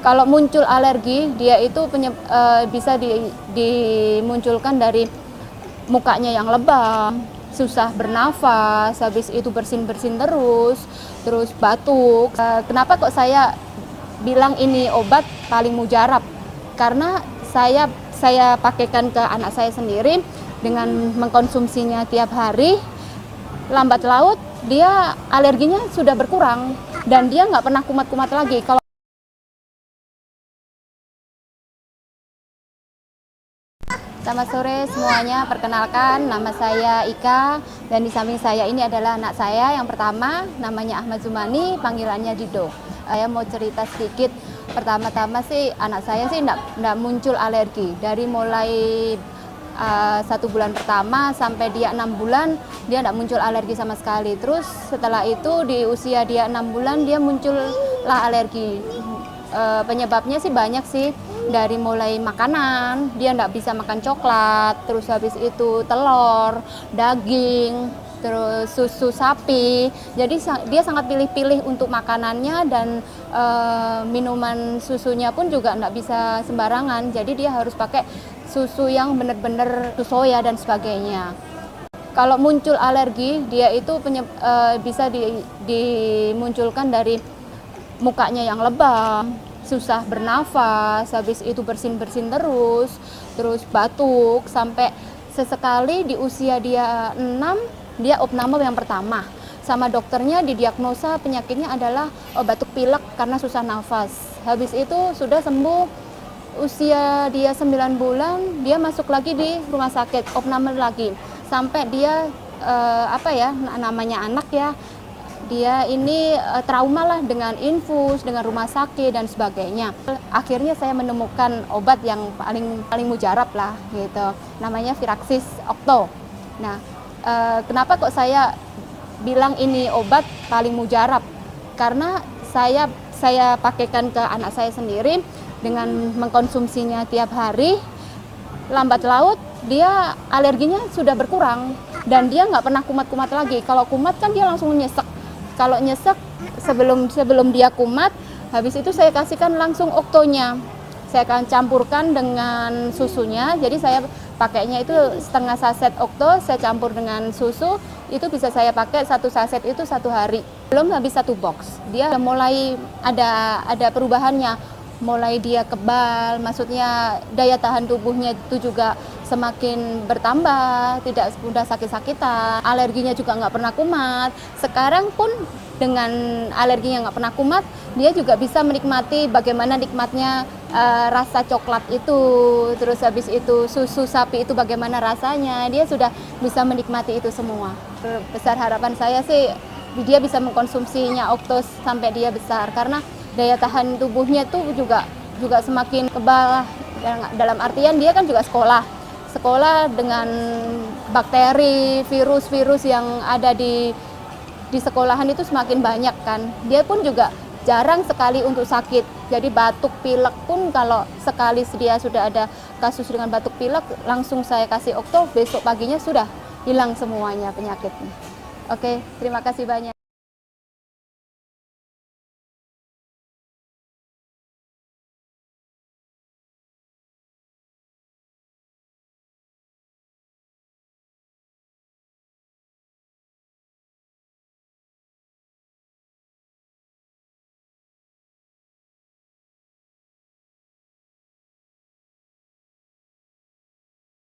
Kalau muncul alergi, dia itu bisa dimunculkan dari mukanya yang lebam, susah bernafas, habis itu bersin-bersin terus batuk. Kenapa kok saya bilang ini obat paling mujarab? Karena saya pakaikan ke anak saya sendiri dengan mengkonsumsinya tiap hari, lambat laut dia alerginya sudah berkurang dan dia nggak pernah kumat-kumat lagi. Selamat sore semuanya, perkenalkan nama saya Ika dan di samping saya ini adalah anak saya yang pertama, namanya Ahmad Zumani, panggilannya Dido. Saya mau cerita sedikit, pertama-tama sih anak saya sih enggak muncul alergi. Dari mulai 1 bulan pertama sampai dia 6 bulan, dia enggak muncul alergi sama sekali. Terus setelah itu di usia dia 6 bulan dia muncullah alergi. Penyebabnya sih banyak sih, dari mulai makanan, dia nggak bisa makan coklat, terus habis itu telur, daging, terus susu sapi. Jadi dia sangat pilih-pilih untuk makanannya dan minuman susunya pun juga nggak bisa sembarangan. Jadi dia harus pakai susu yang benar-benar susu soya dan sebagainya. Kalau muncul alergi, dia itu bisa dimunculkan dari mukanya yang lebam, susah bernafas, habis itu bersin-bersin terus batuk, sampai sesekali di usia dia 6, dia opname yang pertama. Sama dokternya didiagnosa penyakitnya adalah batuk pilek karena susah nafas. Habis itu sudah sembuh, usia dia 9 bulan, dia masuk lagi di rumah sakit, opname lagi. Sampai dia namanya anak ya, dia ini trauma lah dengan infus, dengan rumah sakit dan sebagainya. Akhirnya saya menemukan obat yang paling mujarab lah gitu. Namanya Viraxis Octo. Nah, kenapa kok saya bilang ini obat paling mujarab? Karena saya pakaikan ke anak saya sendiri dengan mengkonsumsinya tiap hari, lambat laut dia alerginya sudah berkurang dan dia nggak pernah kumat-kumat lagi. Kalau kumat kan dia langsung nyesek. Kalau nyesek sebelum dia kumat, habis itu saya kasihkan langsung oktonya. Saya akan campurkan dengan susunya. Jadi saya pakainya itu setengah saset okto, saya campur dengan susu. Itu bisa saya pakai 1 saset itu 1 hari. Belum habis 1 box. Dia mulai ada perubahannya. Mulai dia kebal, maksudnya daya tahan tubuhnya itu juga semakin bertambah, tidak mudah sakit-sakitan, alerginya juga nggak pernah kumat. Sekarang pun dengan alerginya nggak pernah kumat, dia juga bisa menikmati bagaimana nikmatnya rasa coklat itu, terus habis itu susu sapi itu bagaimana rasanya, dia sudah bisa menikmati itu semua. Besar harapan saya sih dia bisa mengkonsumsinya Octos sampai dia besar, karena daya tahan tubuhnya tuh juga semakin kebal. Dalam artian dia kan juga sekolah dengan bakteri, virus-virus yang ada di sekolahan itu semakin banyak kan. Dia pun juga jarang sekali untuk sakit. Jadi batuk pilek pun kalau sekali dia sudah ada kasus dengan batuk pilek, langsung saya kasih Octo, besok paginya sudah hilang semuanya penyakitnya. Oke, terima kasih banyak.